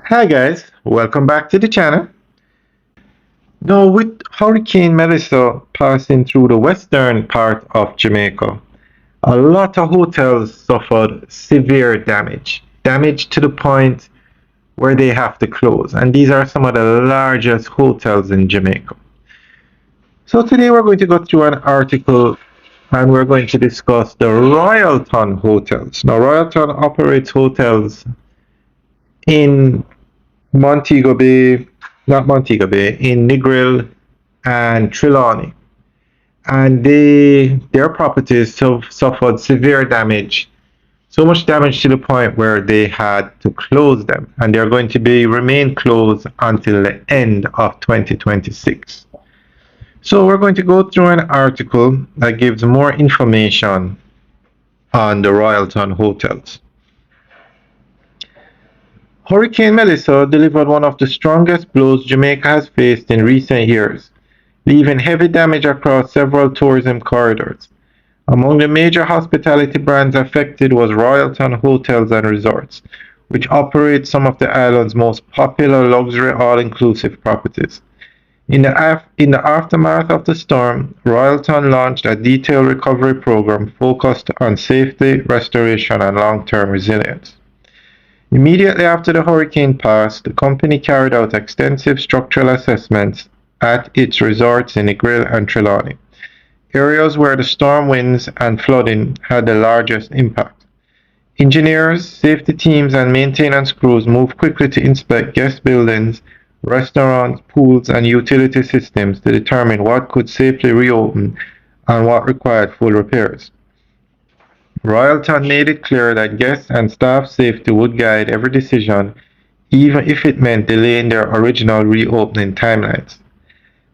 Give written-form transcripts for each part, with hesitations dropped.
Hi guys, welcome back to the channel. Now with Hurricane Melissa passing through the western part of Jamaica, a lot of hotels suffered severe damage. Damage to the point where they have to close. And these are some of the largest hotels in Jamaica. So today we're going to go through an article and we're going to discuss the Royalton hotels. Now Royalton operates hotels in Montego Bay, not Montego Bay, in Negril and Trelawney. And their properties suffered severe damage, so much damage to the point where they had to close them. And they're going to remain closed until the end of 2026. So we're going to go through an article that gives more information on the Royalton hotels. Hurricane Melissa delivered one of the strongest blows Jamaica has faced in recent years, leaving heavy damage across several tourism corridors. Among the major hospitality brands affected was Royalton Hotels and Resorts, which operates some of the island's most popular luxury all-inclusive properties. In the aftermath of the storm, Royalton launched a detailed recovery program focused on safety, restoration, and long-term resilience. Immediately after the hurricane passed, the company carried out extensive structural assessments at its resorts in Negril and Trelawney, areas where the storm winds and flooding had the largest impact. Engineers, safety teams, and maintenance crews moved quickly to inspect guest buildings, restaurants, pools, and utility systems to determine what could safely reopen and what required full repairs. Royalton made it clear that guests and staff safety would guide every decision, even if it meant delaying their original reopening timelines.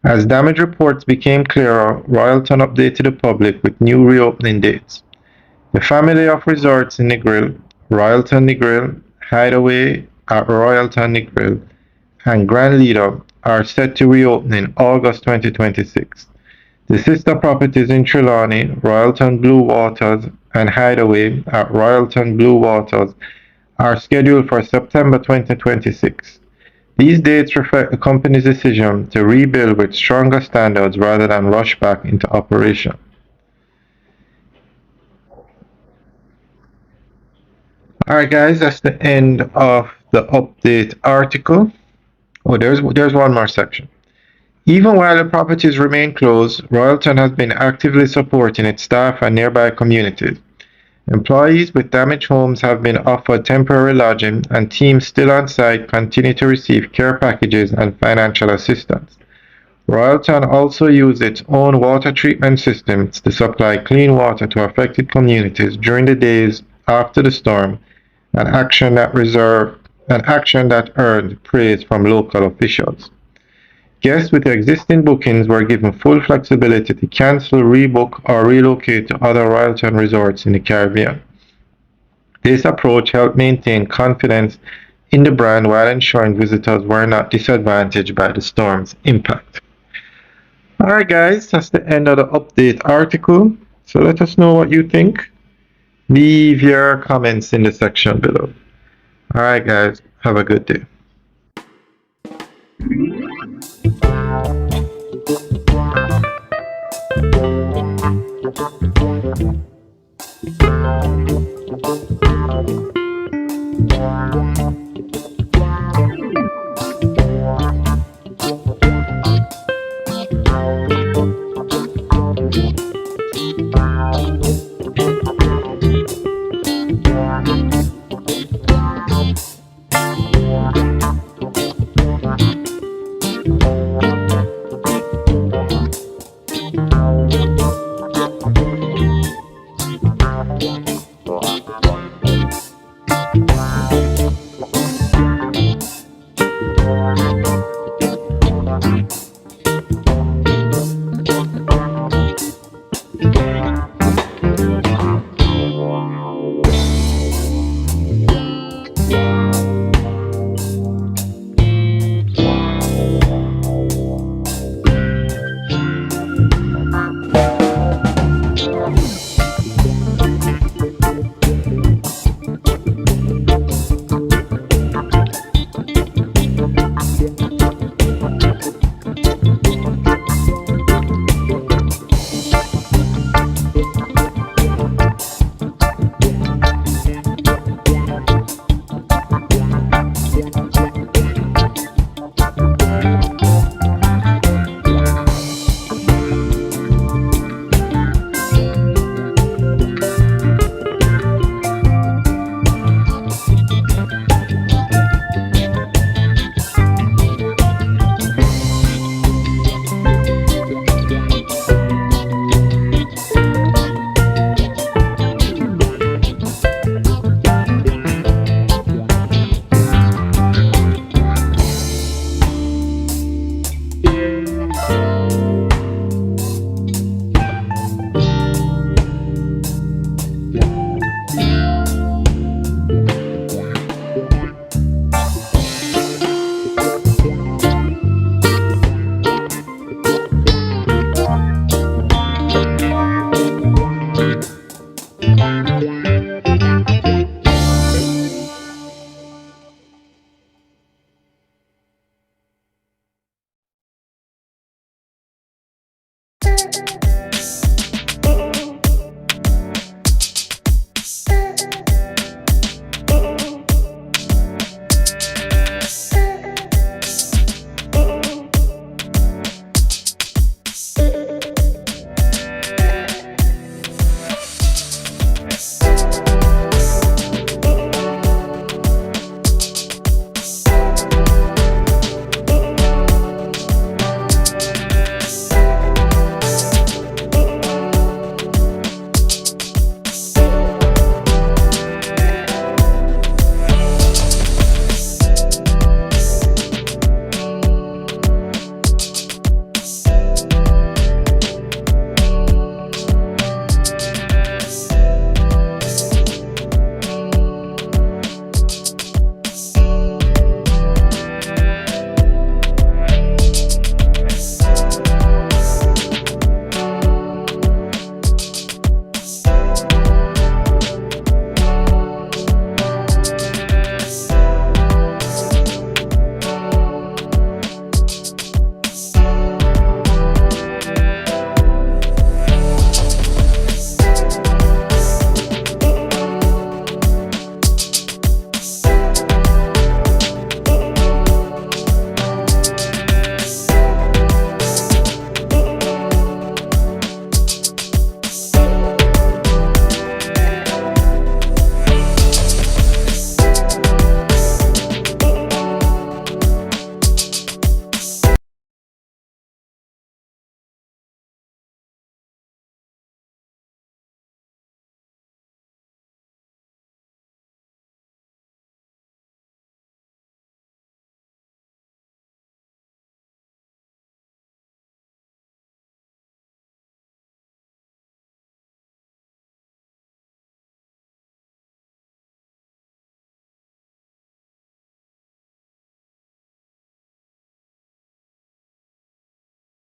As damage reports became clearer, Royalton updated the public with new reopening dates. The family of resorts in Negril, Royalton Negril, Hideaway at Royalton Negril, and Grand Leader are set to reopen in August 2026. The sister properties in Trelawney, Royalton Blue Waters, and Hideaway at Royalton Blue Waters are scheduled for September 2026. These dates reflect the company's decision to rebuild with stronger standards rather than rush back into operation. Alright guys, that's the end of the update article. Oh, there's one more section. Even while the properties remain closed, Royalton has been actively supporting its staff and nearby communities. Employees with damaged homes have been offered temporary lodging, and teams still on site continue to receive care packages and financial assistance. Royalton also used its own water treatment systems to supply clean water to affected communities during the days after the storm, an action that earned praise from local officials. Guests with existing bookings were given full flexibility to cancel, rebook, or relocate to other Royalton resorts in the Caribbean. This approach helped maintain confidence in the brand while ensuring visitors were not disadvantaged by the storm's impact. Alright guys, that's the end of the update article. So let us know what you think. Leave your comments in the section below. Alright guys, have a good day.